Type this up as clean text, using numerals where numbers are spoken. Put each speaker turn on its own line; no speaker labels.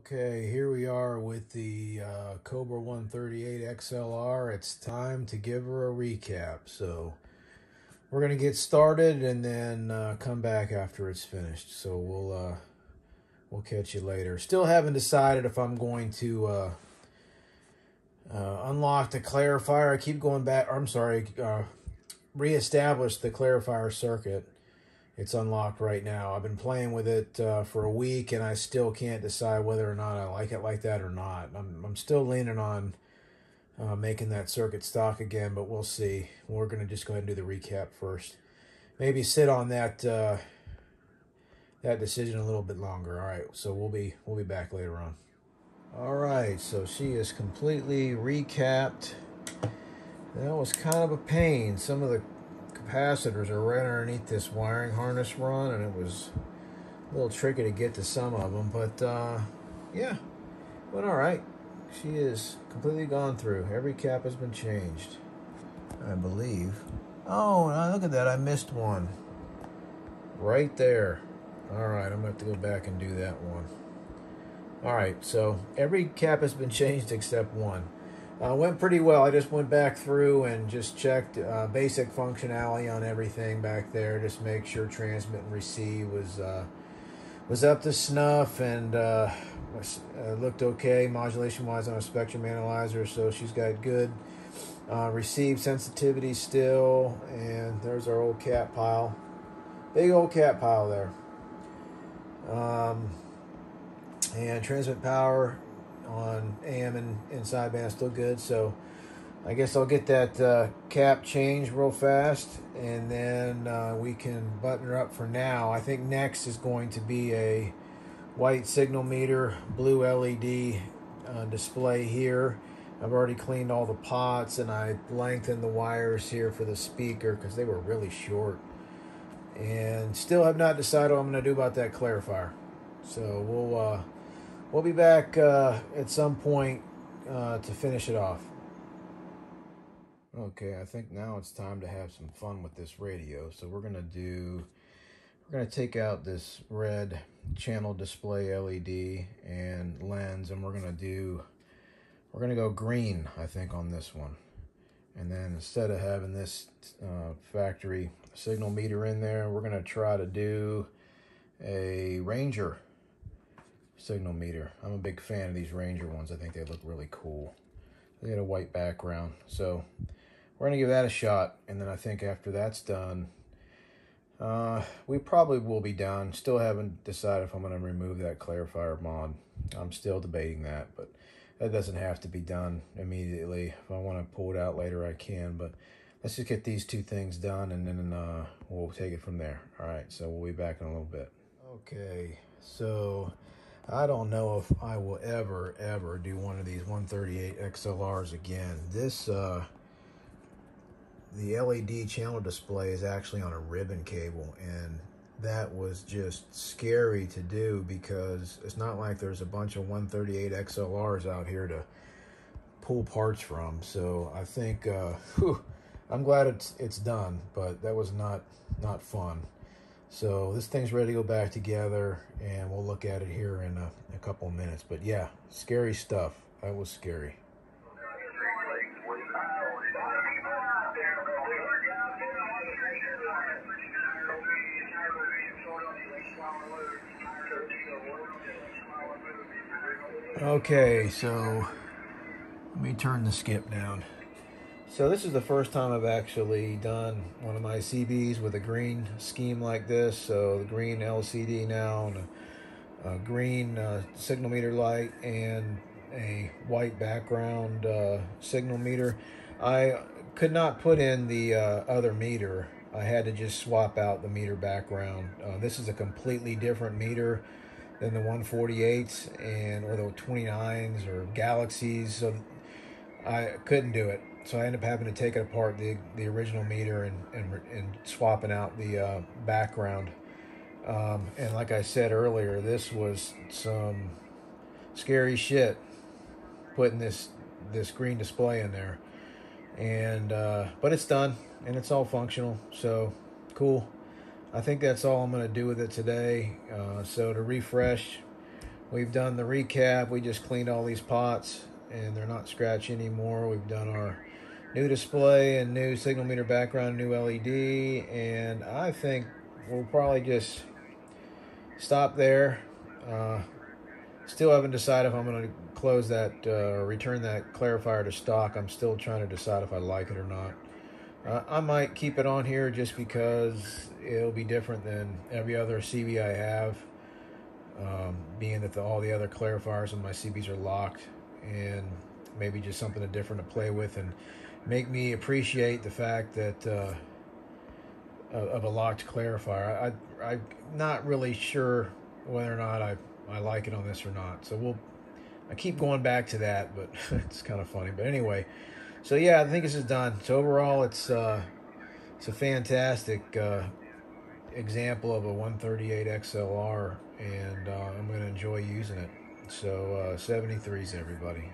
Okay, here we are with the Cobra 138xlr. It's time to give her a recap. So we're going to get started and then come back after it's finished. So we'll catch you later. Still haven't decided if I'm going to unlock the clarifier. I keep going back, reestablish the clarifier circuit. It's unlocked right now. I've been playing with it for a week, and I still can't decide whether or not I like it like that or not. I'm still leaning on making that circuit stock again, but we'll see. We're going to just go ahead and do the recap first. Maybe sit on that that decision a little bit longer. All right, so we'll be back later on. All right, so she is completely recapped. That was kind of a pain. Some of the capacitors are right underneath this wiring harness run, and it was a little tricky to get to some of them, but yeah, went all right. She is completely gone through. Every cap has been changed, I believe. Oh, look at that, I missed one right there. All right, I'm gonna have to go back and do that one. All right, so every cap has been changed except one. Went pretty well. I just went back through and just checked basic functionality on everything back there. Just make sure transmit and receive was up to snuff and looked okay modulation-wise on a spectrum analyzer. So she's got good receive sensitivity still. And there's our old cat pile. Big old cat pile there. And transmit power on AM and sideband still good, so I guess I'll get that cap changed real fast, and then we can button her up for now. I think next is going to be a white signal meter, blue LED display here. I've already cleaned all the pots, and I lengthened the wires here for the speaker because they were really short, and still have not decided what I'm going to do about that clarifier. So we'll be back at some point to finish it off. Okay, I think now it's time to have some fun with this radio. So we're gonna take out this red channel display LED and lens, and we're gonna go green, I think, on this one. And then instead of having this factory signal meter in there, we're gonna try to do a Ranger signal meter. I'm a big fan of these Ranger ones. I think they look really cool. They got a white background, so we're gonna give that a shot. And then I think after that's done, we probably will be done. Still haven't decided if I'm gonna remove that clarifier mod. I'm still debating that, but that doesn't have to be done immediately. If I want to pull it out later, I can, but let's just get these two things done, and then we'll take it from there. All right, so we'll be back in a little bit. Okay, so I don't know if I will ever do one of these 138xlrs again. This, the LED channel display is actually on a ribbon cable, and that was just scary to do because it's not like there's a bunch of 138xlrs out here to pull parts from. So I think, I'm glad it's done, but that was not fun. So this thing's ready to go back together, and we'll look at it here in a couple of minutes. But yeah, scary stuff. That was scary. Okay, so let me turn the skip down. So this is the first time I've actually done one of my CBs with a green scheme like this. So the green LCD now, and a green signal meter light, and a white background signal meter. I could not put in the other meter. I had to just swap out the meter background. This is a completely different meter than the 148s or the 29s or Galaxies. So I couldn't do it. So I ended up having to take it apart, the original meter, and swapping out the background. And like I said earlier, this was some scary shit, putting this green display in there. And but it's done, and it's all functional, so cool. I think that's all I'm going to do with it today. So to refresh, We've done the recap. We just cleaned all these pots, and they're not scratchy anymore. We've done our new display and new signal meter background, new LED, and I think we'll probably just stop there. Still haven't decided if I'm going to close that or return that clarifier to stock. I'm still trying to decide if I like it or not. I might keep it on here just because it'll be different than every other CB I have, being that all the other clarifiers on my CBs are locked, and maybe just something different to play with and make me appreciate the fact that of a locked clarifier. I'm not really sure whether or not I like it on this or not. So I keep going back to that, but it's kind of funny. But anyway, so yeah, I think this is done. So overall, it's a fantastic example of a 138xlr, and I'm going to enjoy using it. So 73s, everybody.